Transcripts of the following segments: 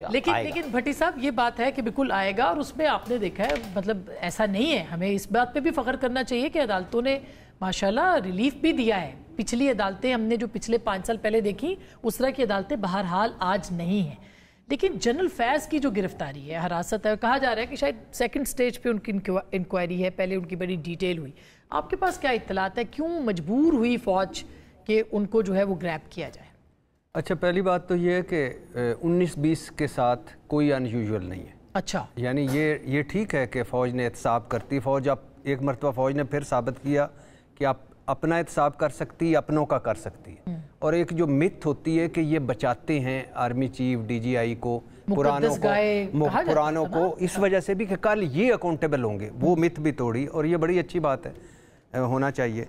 گا. لیکن بھٹی صاحب یہ بات ہے کہ بالکل آئے گا، اور اس میں آپ نے دیکھا ہے مطلب ایسا نہیں ہے، ہمیں اس بات پہ بھی فخر کرنا چاہیے کہ عدالتوں نے ماشاءاللہ ریلیف بھی دیا ہے. پچھلی عدالتیں ہم نے جو پچھلے 5 سال پہلے دیکھی اس طرح کی عدالتیں بہرحال آج نہیں ہیں. لیکن جنرل فیض کی جو گرفتاری ہے، حراست ہے، کہا جا رہا ہے کہ شاید سیکنڈ سٹیج پہ ان کی انکوائری ہے، پہلے ان کی بڑی ڈیٹیل ہوئی. آپ کے پاس کیا اطلاعات ہے، کیوں مجبور ہوئی فوج کہ ان کو جو ہے وہ گریب کیا جائے؟ اچھا، پہلی بات تو یہ ہے کہ 19-20 کے ساتھ کوئی ان یوزول نہیں ہے. اچھا، یعنی یہ ٹھیک ہے کہ فوج نے احتساب کرتی، فوج اب ایک مرتبہ فوج نے پھر ثابت کیا کہ آپ اپنا احتساب کر سکتی، اپنوں کا کر سکتی ہے. اور ایک جو مت ہوتی ہے کہ یہ بچاتے ہیں آرمی چیف، ڈی جی آئی کو، پرانوں کو اس وجہ سے بھی کہ کل یہ اکاؤنٹیبل ہوں گے، وہ مت بھی توڑی، اور یہ بڑی اچھی بات ہے، ہونا چاہیے.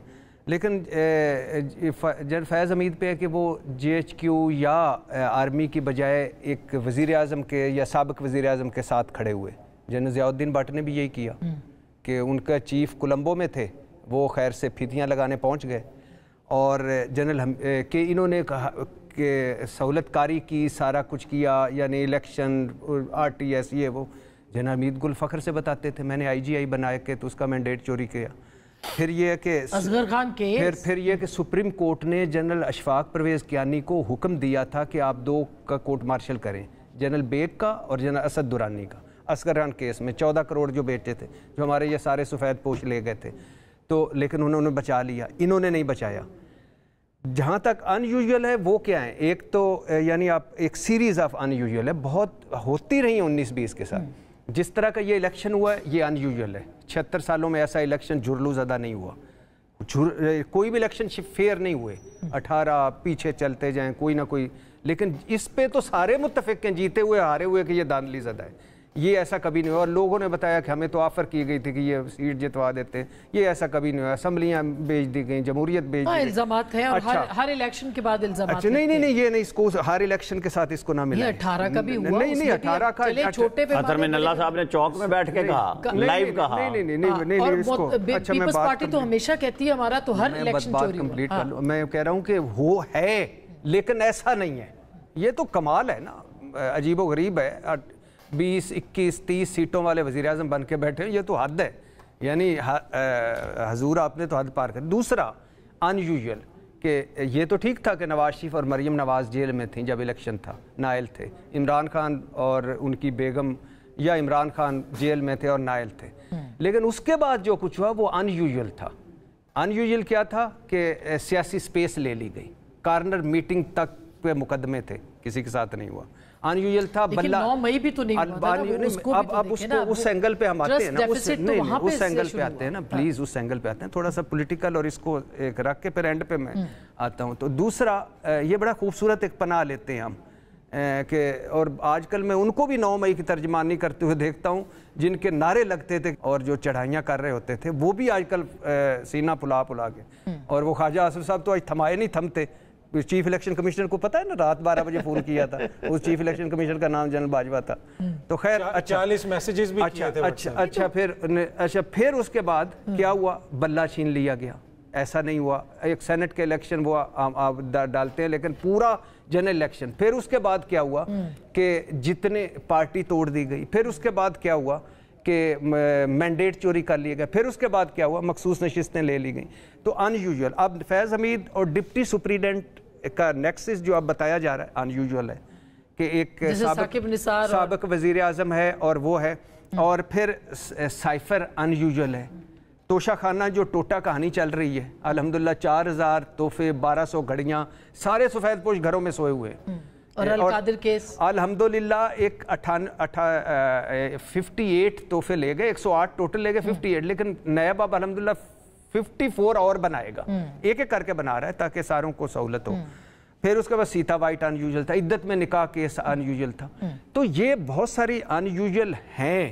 لیکن جنرل فیض حمید پہ ہے کہ وہ جے ایچ کیو یا آرمی کی بجائے ایک وزیر اعظم کے یا سابق وزیر اعظم کے ساتھ کھڑے ہوئے. جنرل ضیاء الدین بٹ نے بھی یہی کیا کہ ان کا چیف کولمبو میں تھے، وہ خیر سے پھیتیاں لگانے پہنچ گئے، اور جنرل کہ انہوں نے کہا کہ سہولت کاری کی، سارا کچھ کیا، یعنی الیکشن، آر ٹی ایس، یہ وہ. جنرل حمید گل فخر سے بتاتے تھے میں نے آئی جی آئی بنایا کہ تو اس کا مینڈیٹ چوری کیا. پھر یہ کہ اصغر خان کیس، پھر یہ کہ سپریم کورٹ نے جنرل اشفاق پرویز کیانی کو حکم دیا تھا کہ آپ 2 کا کورٹ مارشل کریں، جنرل بیگ کا اور جنرل اسد درانی کا. اصغر خان کیس میں 14 کروڑ جو بیٹے تھے، جو ہمارے یہ سارے سفید پوش لے گئے تھے، تو لیکن انہوں نے بچا لیا، انہوں نے نہیں بچایا. جہاں تک ان یوزول ہے وہ کیا ہے، ایک تو یعنی آپ ایک سیریز آف ان یوزول ہے، بہت ہوتی رہی 19-20 کے ساتھ. جس طرح کا یہ الیکشن ہوا ہے یہ ان یوزول ہے. 76 سالوں میں ایسا الیکشن جھرلو زدہ نہیں ہوا، کوئی بھی الیکشن فیئر نہیں ہوئے. 18 پیچھے چلتے جائیں کوئی نہ کوئی، لیکن اس پہ تو سارے متفق ہیں، جیتے ہوئے ہارے ہوئے، کہ یہ دھاندلی زدہ ہے. یہ ایسا کبھی نہیں ہوا. اور لوگوں نے بتایا کہ ہمیں تو آفر کی گئی تھی کہ یہ سیٹ جتوا دیتے ہیں، یہ ایسا کبھی نہیں ہوا. اسمبلیاں بیچ دی گئیں، جمہوریت بیچ دی گئی. الزامات ہیں، اور ہر الیکشن کے بعد الزامات. اچھا نہیں یہ نہیں، اس کو ہر الیکشن کے ساتھ اس کو نہ ملا. 18 کا بھی ہوا، نہیں 18 کا چھوٹے پہ خطر میں نلہ صاحب نے چوک میں بیٹھ کے کہا، لائیو کہا. نہیں اس کو پیپلز پارٹی تو ہمیشہ کہتی ہے ہمارا تو ہر الیکشن چوری ہوا. میں کہہ رہا ہوں کہ وہ ہے لیکن ایسا نہیں ہے. یہ تو کمال ہے نا، عجیب و غریب ہے. 20 21 30 سیٹوں والے وزیر اعظم بن کے بیٹھے ہیں، یہ تو حد ہے. یعنی حضور آپ نے تو حد پار کر. دوسرا ان یوزول کہ یہ تو ٹھیک تھا کہ نواز شریف اور مریم نواز جیل میں تھیں جب الیکشن تھا، نائل تھے. عمران خان اور ان کی بیگم یا عمران خان جیل میں تھے اور نائل تھے. لیکن اس کے بعد جو کچھ ہوا وہ ان یوزول تھا. ان یوزول کیا تھا کہ سیاسی سپیس لے لی گئی، کارنر میٹنگ تک پہ مقدمے تھے، کسی کے ساتھ نہیں ہوا. ان یوزول تھا. لیکن 9 مئی بھی تو نہیں ہوا تھا. اب اس اینگل پہ ہم آتے ہیں نا، اس اینگل پہ آتے ہیں نا، پلیز اس اینگل پہ آتے ہیں، تھوڑا سا پولیٹیکل اور اس کو ایک رکھ کے پھر اینڈ پہ میں آتا ہوں. تو دوسرا یہ بڑا خوبصورت ایک پناہ لیتے ہیں ہم کہ، اور آج کل میں ان کو بھی 9 مئی کی ترجمانی کرتے ہوئے دیکھتا ہوں جن کے نعرے لگتے تھے اور جو چڑھائیاں کر رہے ہوتے تھے، وہ بھی آج کل سینہ پلا کے. اور وہ خواجہ آصف صاحب تو آج تھمائے نہیں تھمتے. چیف الیکشن کمیشنر کو پتہ ہے نا، رات 12 بجے فون کیا تھا، اس چیف الیکشن کمیشنر کا نام جنرل باجوہ تھا. تو خیر 40 میسیجز بھی کیے تھے. اچھا پھر اس کے بعد کیا ہوا، بلہ چھین لیا گیا. ایسا نہیں ہوا. ایک سینٹ کے الیکشن وہ آپ ڈالتے ہیں، لیکن پورا جنرل الیکشن. پھر اس کے بعد کیا ہوا کہ جتنے پارٹی توڑ دی گئی. پھر اس کے بعد کیا ہوا کہ مینڈیٹ چوری کر لیے گئے. پھر اس کے بعد کیا ہوا، مخصوص نشستیں لے لی گئیں. تو ان یوزول اب فیض حمید اور ڈپٹی سپریڈنٹ کا نیکسس جو اب بتایا جا رہا ہے ان یوزول ہے کہ ایک سابق وزیر اعظم ہے اور وہ ہے، اور پھر سائفر ان یوزول ہے. توشہ خانہ جو ٹوٹا کہانی چل رہی ہے، الحمدللہ 4000 تحفے، 1200 گھڑیاں، سارے سفید پوش گھروں میں سوئے ہوئے. اور القادر کیس الحمدللہ ایک 58 تحفے لے گئے، 108 ٹوٹل لے گئے، 58. لیکن نیب اب الحمدللہ 54 اور بنائے گا، ایک ایک کر کے بنا رہا ہے تاکہ ساروں کو سہولت ہو. پھر اس کے بعد سیتا وائٹ ان یوزول تھا، عدت میں نکاح کیس ان یوزول تھا. تو یہ بہت ساری ان یوزول ہیں